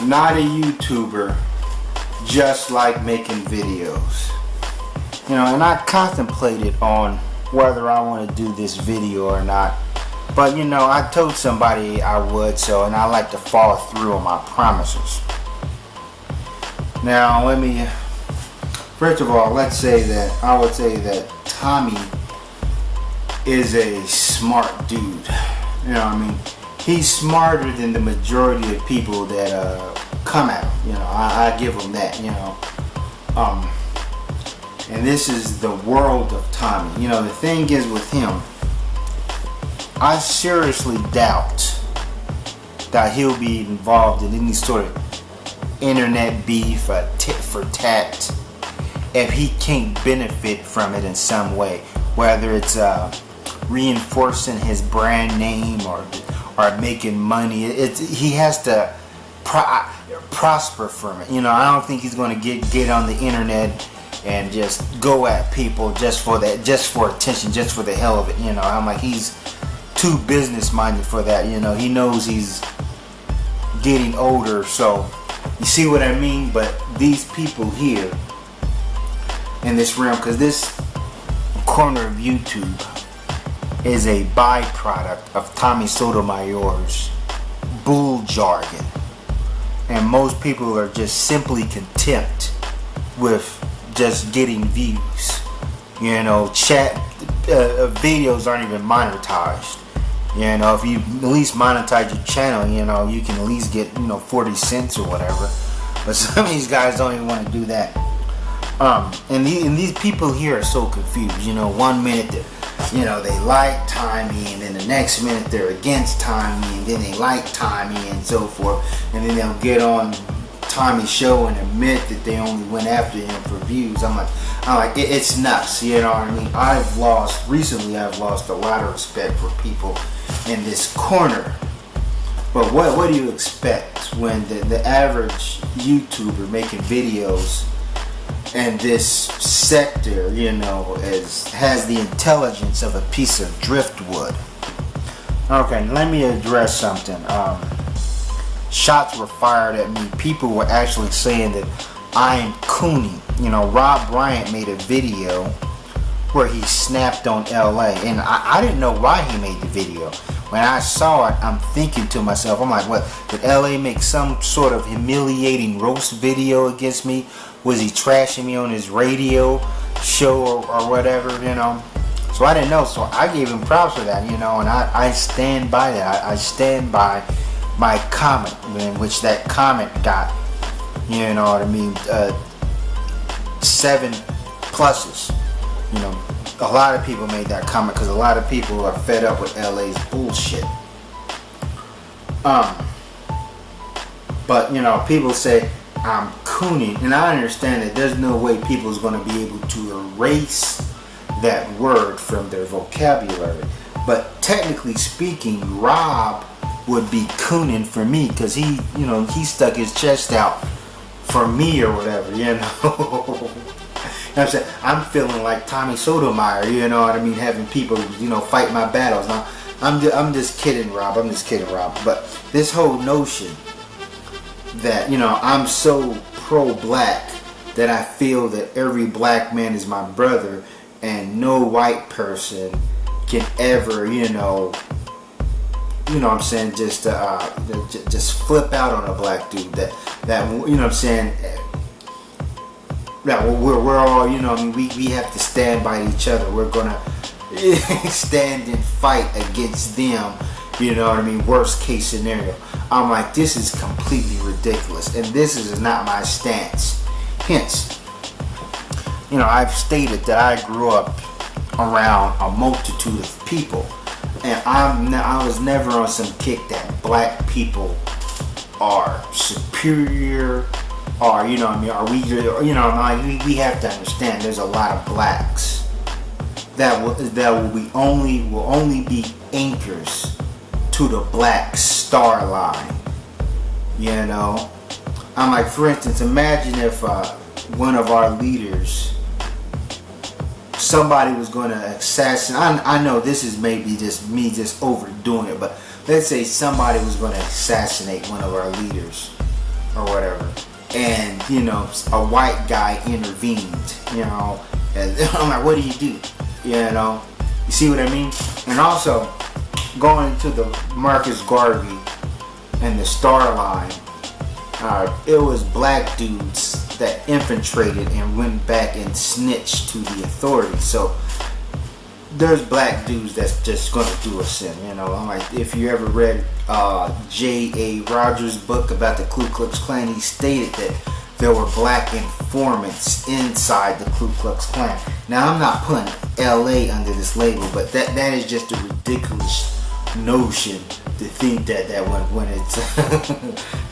not a YouTuber, just like making videos. You know, and I contemplated on whether I want to do this video or not. But you know, I told somebody I would, so, and I like to follow through on my promises. Now, first of all, I would say that Tommy is a smart dude. You know what I mean? He's smarter than the majority of people that come at him. You know, I give him that, you know. And this is the world of Tommy. You know, the thing is with him, I seriously doubt that he'll be involved in any sort of internet beef, tit for tat, if he can't benefit from it in some way, whether it's reinforcing his brand name or making money. He has to prosper from it. You know, I don't think he's going to get on the internet and just go at people just for attention, just for the hell of it. You know, I'm like, he's too business minded for that. You know, he knows he's getting older, so you see what I mean. But these people here in this realm, because this corner of YouTube is a byproduct of Tommy Sotomayor's bull jargon, and most people are just simply content with just getting views. You know, videos aren't even monetized. You know, if you at least monetize your channel, you know, you can at least get, you know, 40 cents or whatever. But some of these guys don't even want to do that. And these people here are so confused. You know, one minute they like Tommy, and then the next minute they're against Tommy, and then they like Tommy and so forth. And then they'll get on Tommy's show and admit that they only went after him for views. I'm like, it's nuts. You know what I mean? I've lost a lot of respect for people in this corner. But what do you expect when the average YouTuber making videos in this sector, you know, has the intelligence of a piece of driftwood? Okay, let me address something. Shots were fired at me. People were actually saying that I am cooning. You know, Rob Bryant made a video where he snapped on LA, and I didn't know why he made the video. When I saw it, I'm thinking to myself, I'm like, what, did LA make some sort of humiliating roast video against me? Was he trashing me on his radio show or whatever, you know? So I didn't know, so I gave him props for that, you know, and I stand by that. I stand by my comment, in which that comment got, you know what I mean, 7 pluses. You know, a lot of people made that comment because a lot of people are fed up with LA's bullshit. But you know, people say I'm cooning, and I understand that there's no way people's going to be able to erase that word from their vocabulary. But technically speaking, Rob would be cooning for me because he stuck his chest out for me or whatever, you know. You know what I'm saying? I'm feeling like Tommy Sotomayor, you know what I mean, having people, you know, fight my battles. Now, I'm just kidding, Rob. But this whole notion that, you know, I'm so pro-black that I feel that every black man is my brother and no white person can ever, you know what I'm saying, just flip out on a black dude. That you know what I'm saying. Yeah, we're all, you know, I mean, we have to stand by each other. We're gonna stand and fight against them, you know what I mean, worst case scenario. I'm like, this is completely ridiculous, and this is not my stance. Hence, you know, I've stated that I grew up around a multitude of people, and I was never on some kick that black people are superior, or, you know what I mean, are we, you know, like, we have to understand there's a lot of blacks that will only be anchors to the black star line, you know. I'm like, for instance, imagine if one of our leaders, somebody was going to assassinate. I know this is maybe just me just overdoing it, but let's say somebody was going to assassinate one of our leaders. or whatever, and a white guy intervened, and I'm like, what do you do? You see what I mean? And also going to the Marcus Garvey and the Star Line, it was black dudes that infiltrated and went back and snitched to the authorities. So there's black dudes that's just gonna do us in. I'm like, if you ever read J.A. Rogers' book about the Ku Klux Klan, he stated that there were black informants inside the Ku Klux Klan. Now, I'm not putting LA under this label, but that is just a ridiculous notion to think that when it's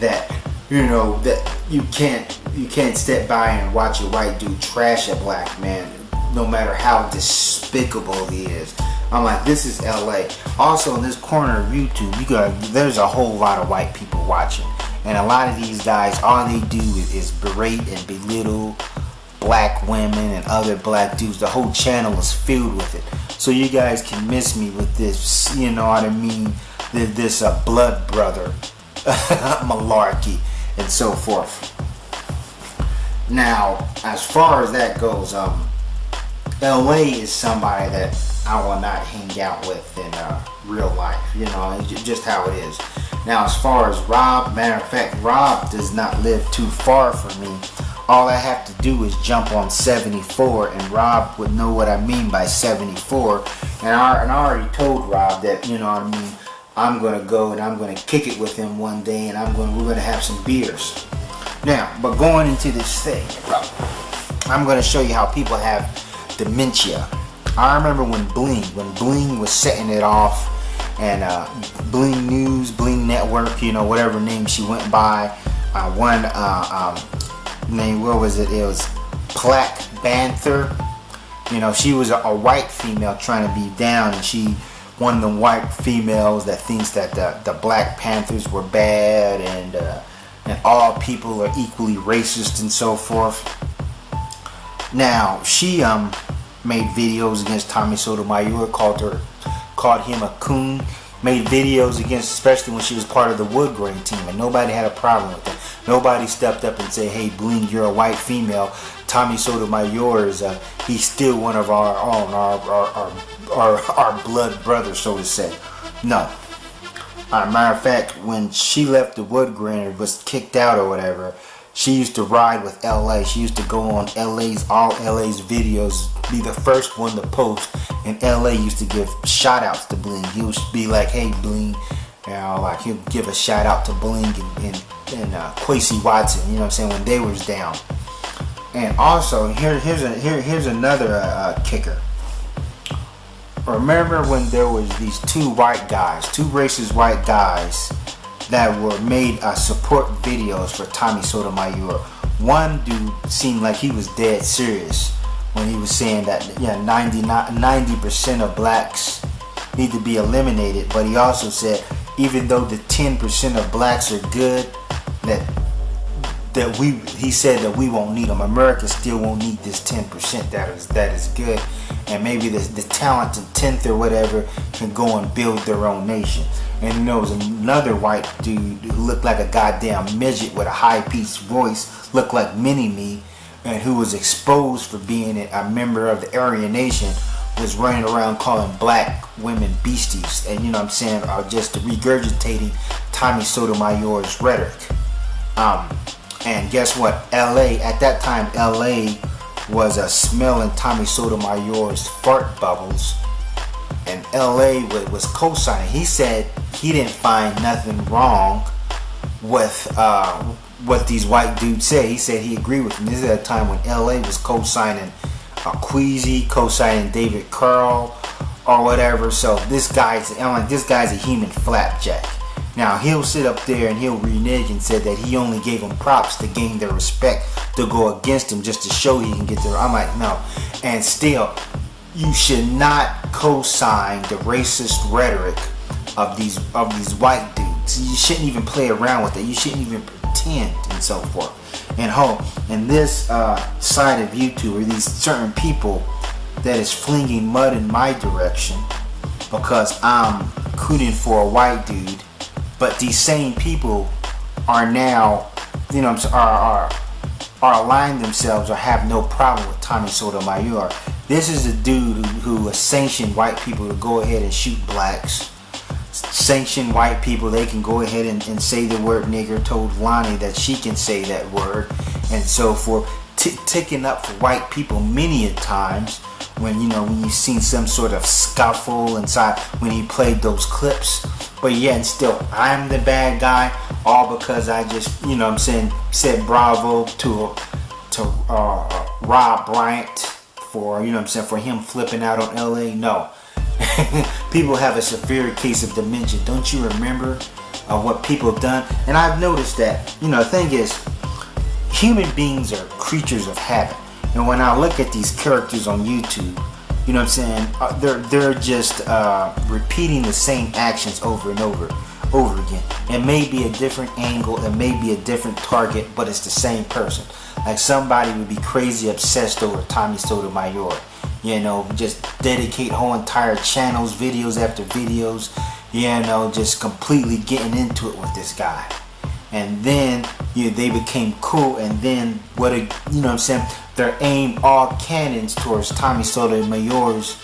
that that you can't step by and watch a white dude trash a black man, no matter how despicable he is. I'm like, this is LA. Also, in this corner of YouTube, there's a whole lot of white people watching. And a lot of these guys, all they do is berate and belittle black women and other black dudes. The whole channel is filled with it. So you guys can miss me with this, you know what I mean, this blood brother malarkey and so forth. Now, as far as that goes, LA is somebody that I will not hang out with in real life. It's just how it is. Now, as far as Rob, matter of fact, Rob does not live too far from me. All I have to do is jump on 74, and Rob would know what I mean by 74. And I already told Rob that, I'm gonna go and I'm gonna kick it with him one day, and we're gonna have some beers. Now, but going into this thing, I'm gonna show you how people have dementia. I remember when Bling was setting it off, and Bling News, Bling Network, whatever name she went by, one name, what was it? It was Black Panther. She was a white female trying to be down, and she one of the white females that thinks that the Black Panthers were bad, and all people are equally racist and so forth. Now, she made videos against Tommy Sotomayor, called him a coon, made videos against, especially when she was part of the wood grain team, and nobody had a problem with it. Nobody stepped up and said, hey, Bling, you're a white female. Tommy Sotomayor is he's still one of our own, our blood brothers, so to say. No. Matter of fact, when she left the wood grain or was kicked out or whatever, she used to ride with LA. She used to go on all LA's videos, be the first one to post, and LA used to give shout outs to Bling. He would be like, hey, Bling, like he'll give a shout out to Bling and Kwesi Watson, you know what I'm saying, when they was down. And also, here's another kicker. Remember when there was these two racist white guys that were made support videos for Tommy Sotomayor. One dude seemed like he was dead serious when he was saying that 90% of blacks need to be eliminated, but he also said even though the 10% of blacks are good, he said that we won't need them. America still won't need this 10% that is good, and maybe the talented 10th or whatever can go and build their own nation. And there was another white dude who looked like a goddamn midget with a high-pitched voice, looked like Mini-Me, and who was exposed for being a member of the Aryan Nation, was running around calling black women beasties, and you know what I'm saying, just regurgitating Tommy Sotomayor's rhetoric. And guess what? At that time, LA was smelling Tommy Sotomayor's fart bubbles, and LA was co-signing. He said he didn't find nothing wrong with what these white dudes said. He said he agreed with them. This is at a time when LA was co-signing Queasy, co-signing David Carl or whatever. So this guy's a human flapjack. Now he'll sit up there and he'll renege and said that he only gave them props to gain their respect, to go against him just to show he can get there. I'm like, no. And still, you should not co-sign the racist rhetoric of these white dudes. You shouldn't even play around with it. You shouldn't even pretend and so forth. And this side of YouTube, or these certain people that is flinging mud in my direction because I'm cooning for a white dude, but these same people are now you know, are aligning themselves or have no problem with Tommy Sotomayor. This is a dude who has sanctioned white people to go ahead and shoot blacks. Sanctioned white people, they can go ahead and say the word nigger, told Lonnie that she can say that word, and so forth. Ticking up for white people many a times when you've seen some sort of scuffle inside when he played those clips. But yeah, and still, I'm the bad guy, all because I just, said bravo to Rob Bryant for, for him flipping out on LA. No. People have a severe case of dementia. Don't you remember what people have done? And I've noticed that, the thing is, human beings are creatures of habit. And when I look at these characters on YouTube, they're just repeating the same actions over and over again. It may be a different angle, it may be a different target, but it's the same person. Like somebody would be crazy obsessed over Tommy Sotomayor. Just dedicate whole entire channels, videos after videos, just completely getting into it with this guy. And then they became cool, and then they're aimed all cannons towards Tommy Sotomayor's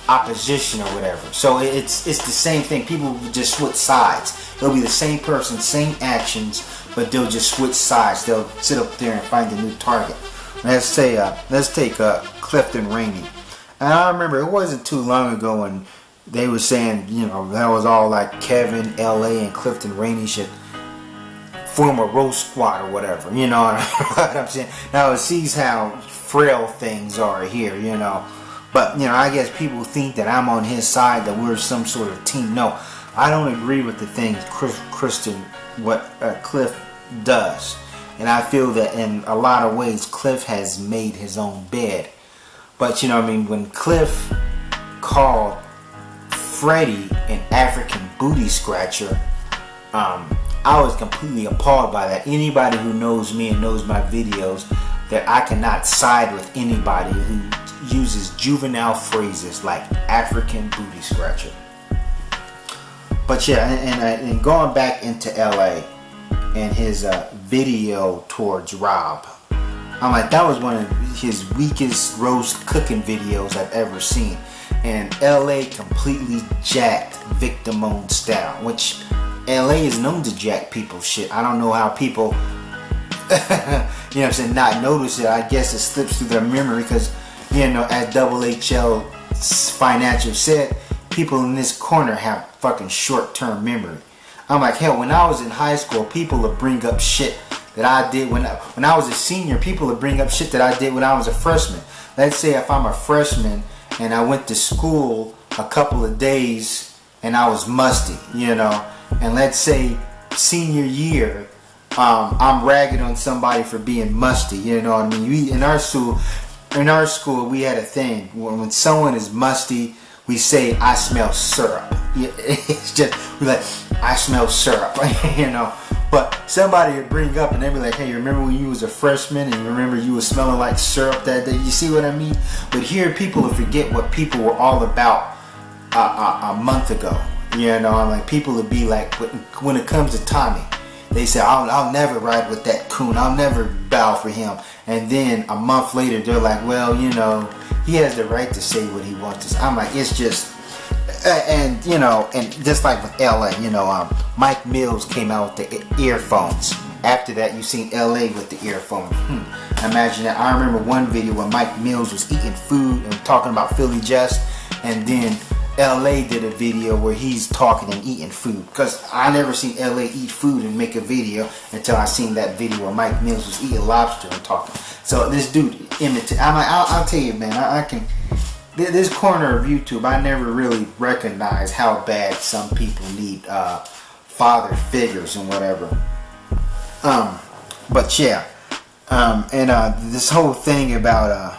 opposition or whatever. So it's the same thing. People just switch sides. It'll be the same person, same actions, but they'll just switch sides. They'll sit up there and find a new target. Let's take Clifton Rainey. And I remember it wasn't too long ago when they were saying, that was all like Kevin, LA, and Clifton Rainey should form a roast squad or whatever. You know what I'm saying? Now it sees how frail things are here, But, I guess people think that I'm on his side, that we're some sort of team. No, I don't agree with the things Cliff does. And I feel that in a lot of ways, Cliff has made his own bed. But, when Cliff called Freddie an African booty scratcher, I was completely appalled by that. Anybody who knows me and knows my videos, that I cannot side with anybody who uses juvenile phrases like African booty scratcher. But yeah, and going back into LA and his video towards Rob, I'm like, that was one of his weakest roast cooking videos I've ever seen. And LA completely jacked Victor Moan style, which LA is known to jack people's shit. I don't know how people not notice it. I guess it slips through their memory because, as Double HL Financial said, people in this corner have fucking short-term memory. I'm like, hell, when I was in high school, people would bring up shit that I did when I was a senior. People would bring up shit that I did when I was a freshman. Let's say if I'm a freshman and I went to school a couple of days and I was musty, and let's say senior year, I'm ragging on somebody for being musty, in our school we had a thing when someone is musty, we say, I smell syrup. It's just, we're like, I smell syrup, But somebody would bring up and they'd be like, hey, remember when you was a freshman and you remember you was smelling like syrup that day? You see what I mean? But here people will forget what people were all about a month ago. Like people would be like, when it comes to Tommy, they say, I'll never ride with that coon. I'll never bow for him. And then a month later, they're like, well, he has the right to say what he wants to say. I'm like, it's just, and just like with LA, Mike Mills came out with the earphones. After that, you seen LA with the earphones. Imagine that. I remember one video where Mike Mills was eating food and talking about Philly Just, and then LA did a video where he's talking and eating food. Because I never seen LA eat food and make a video until I seen that video where Mike Mills was eating lobster and talking. So this dude imitated. I'm like, I'll tell you, man, I can. This corner of YouTube, I never really recognized how bad some people need father figures and whatever. But yeah, and this whole thing about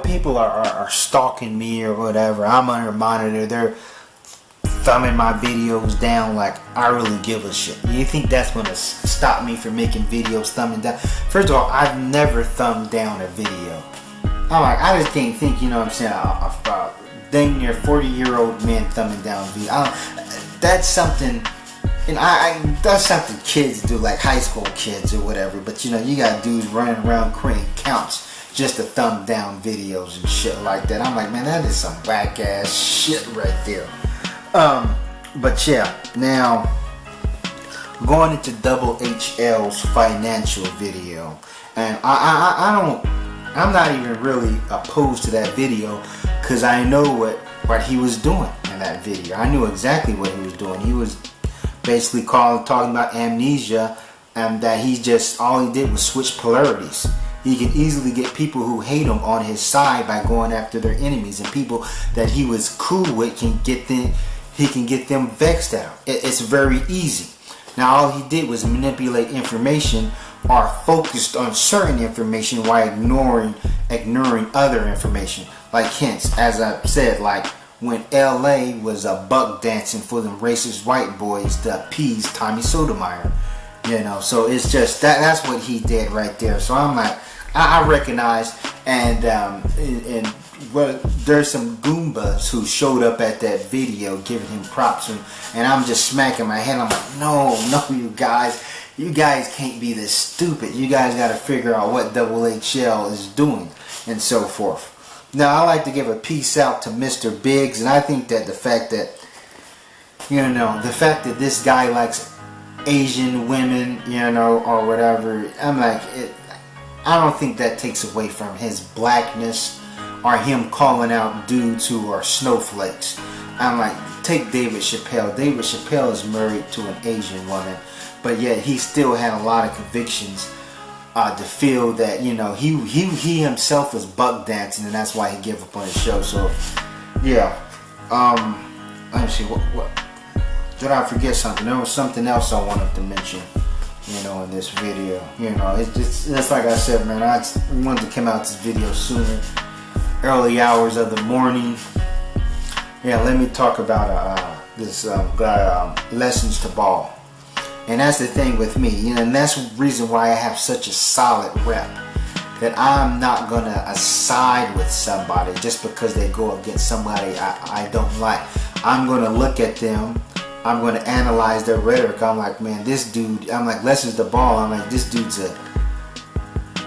people are stalking me or whatever. I'm under monitor. They're thumbing my videos down like I really give a shit. You think that's gonna stop me from making videos thumbing down? First of all, I've never thumbed down a video. I'm like, I just can't think, a dang near 40-year-old man thumbing down a video. That's something and that's something kids do, like high school kids or whatever. But you know, you got dudes running around creating accounts just to thumb down videos and shit like that. I'm like, man, that is some whack ass shit right there. But yeah, now going into Double HL's financial video, and I'm not even really opposed to that video, because I know what he was doing in that video. I knew exactly what he was doing. He was basically talking about amnesia, and that all he did was switch polarities. He can easily get people who hate him on his side by going after their enemies, and people that he was cool with he can get them vexed out. It's very easy. Now all he did was manipulate information or focused on certain information while ignoring other information. Like hence, as I said, like when LA was buck dancing for them racist white boys to appease Tommy Sotomayor. You know, so it's just that's what he did right there. So I'm like, I recognize, and well, there's some Goombas who showed up at that video giving him props, and I'm just smacking my head. I'm like, no, you guys can't be this stupid. You guys got to figure out what Double HL is doing, and so forth. Now, I like to give a peace out to Mr. Biggs, and I think that the fact that this guy likes Asian women, or whatever, I'm like, I don't think that takes away from his blackness or him calling out dudes who are snowflakes. I'm like, take David Chappelle. David Chappelle is married to an Asian woman, but yet he still had a lot of convictions to feel that, he himself was buck dancing, and that's why he gave up on his show. So, yeah. Let me see, what did I forget something? There was something else I wanted to mention, in this video. It's like I said, man, I wanted to come out this video sooner, early hours of the morning. Yeah, let me talk about this guy, Lessons to Ball. And that's the thing with me, and that's the reason why I have such a solid rep, that I'm not gonna side with somebody just because they go against somebody I don't like. I'm gonna look at them, I'm gonna analyze their rhetoric. I'm like, man, this dude, I'm like, Lessons to Ball, I'm like, this dude's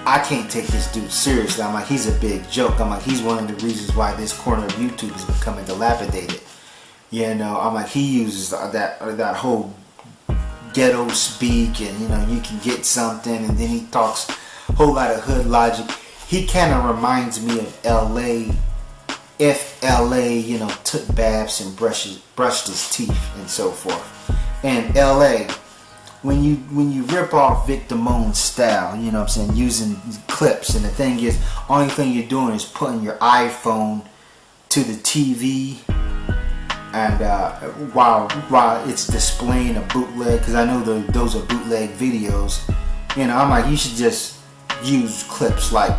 I can't take this dude seriously. I'm like, he's a big joke. I'm like, he's one of the reasons why this corner of YouTube is becoming dilapidated. I'm like, he uses that whole ghetto speak, and you can get something, and then he talks a whole lot of hood logic. He kind of reminds me of LA, if LA took baths and brushed his teeth and so forth. And LA, when you rip off Vic Damone's style, using clips, and the thing is, only thing you're doing is putting your iPhone to the TV, and while it's displaying a bootleg, because I know those are bootleg videos, I'm like, you should just use clips like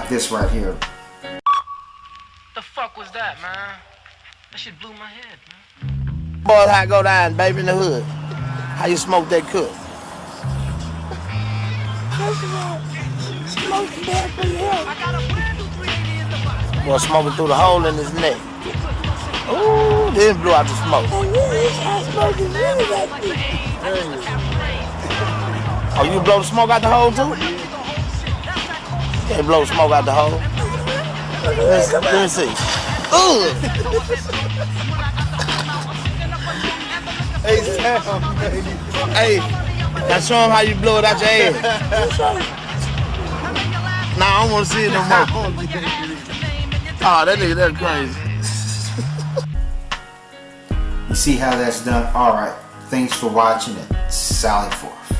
this right here. The fuck was that, man? That shit blew my head, man. Boy, how I go down, baby, in the hood. How you smoke that cook? First of all, smoke bad for your health. Boy, smoking through the hole in his neck. Ooh, then blew out the smoke. And really, I smoke is really that deep. Oh, you blow the smoke out the hole too? Can't blow the smoke out the hole. Let me see. Ooh! Hey, Sam, baby. Hey, now show him how you blow it out your ass. Nah, I don't want to see it no more. Oh, that nigga, that's crazy. You see how that's done? Alright, thanks for watching it. Sally forth.